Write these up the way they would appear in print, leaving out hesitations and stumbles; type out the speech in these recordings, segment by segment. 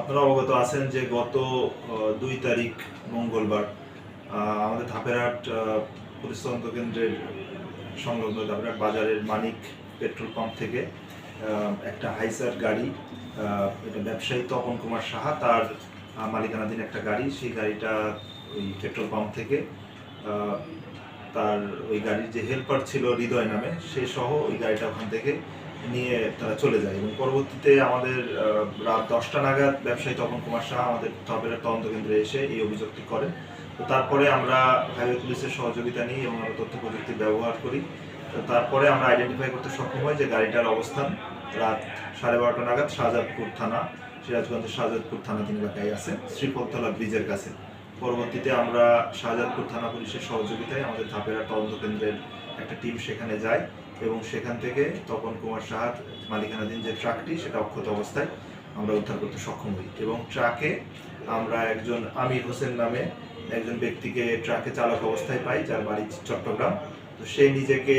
আপনারা অবগত আছেন যে গত 2 তারিখ মঙ্গলবার আমাদের ধাপেরহাট পুলিশ তদন্ত কেন্দ্রের সংলগ্ন ধাপেরহাট বাজারের মানিক পেট্রোল পাম্প থেকে একটা হাইসার গাড়ি, এটা ব্যবসায়ী তপন কুমার সাহা, তার মালিকানাধীন একটা গাড়ি। সেই গাড়িটা ওই পেট্রোল পাম্প থেকে তার ওই গাড়ির যে হেল্পার ছিল হৃদয় নামে, সে সহ ওই গাড়িটা ওখান থেকে নিয়ে তারা চলে যায়। এবং পরবর্তীতে আমাদের রাত 10টা নাগাদ ব্যবসায়ী তপন কুমার সাহা আমাদের ধাপেরহাট তদন্ত কেন্দ্রে এসে এই অভিযোগটি করেন। তো তারপরে আমরা হাইওয়ে পুলিশের সহযোগিতা নিই এবং আমরা তথ্য প্রযুক্তি ব্যবহার করি। তো তারপরে আমরা আইডেন্টিফাই করতে সক্ষম হই যে গাড়িটার অবস্থান রাত 12:30 নাগাদ শাহজাদপুর থানা, সিরাজগঞ্জের শাহজাদপুর থানাধীন এলাকায় আছে, শ্রীপলতলা ব্রিজের কাছে। পরবর্তীতে আমরা শাহজাদপুর থানা পুলিশের সহযোগিতায় আমাদের ধাপেরহাট তদন্ত কেন্দ্রের একটা টিম সেখানে যায় এবং সেখান থেকে তপন কুমার সাহার মালিকানাধীন যে ট্রাকটি, সেটা অক্ষত অবস্থায় আমরা উদ্ধার করতে সক্ষম হই। এবং ট্রাকে আমরা একজন আমির হোসেন নামে একজন ব্যক্তিকে ট্রাকে চালক অবস্থায় পাই, যার বাড়ি চট্টগ্রাম। তো সে নিজেকে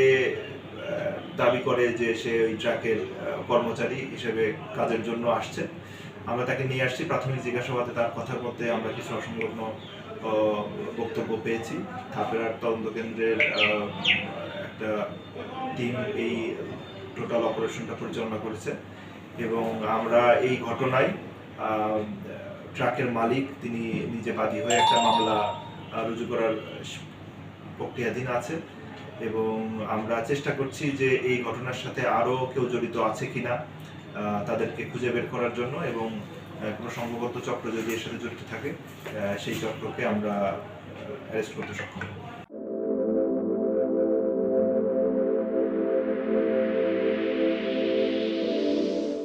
দাবি করে যে সে ওই ট্রাকের কর্মচারী হিসেবে কাজের জন্য আসছে। আমরা তাকে নিয়ে আসছি। প্রাথমিক জিজ্ঞাসাবাদে তার কথার মধ্যে আমরা কিছু অসংলগ্ন বক্তব্য পেয়েছি। ধাপেরহাট তদন্ত কেন্দ্রের একটা টিম এই টোটাল অপারেশনটা পরিচালনা করেছে এবং আমরা এই ঘটনায় ট্রাকের মালিক তিনি নিজে বাদী হয়ে একটা মামলা রুজু করার প্রক্রিয়াধীন আছে এবং আমরা চেষ্টা করছি যে এই ঘটনার সাথে আরও কেউ জড়িত আছে কিনা তাদেরকে খুঁজে বের করার জন্য, এবং কোনো সংঘবদ্ধ চক্র যদি এর সাথে জড়িত থাকে সেই চক্রকে আমরা অ্যারেস্ট করতে সক্ষম হব।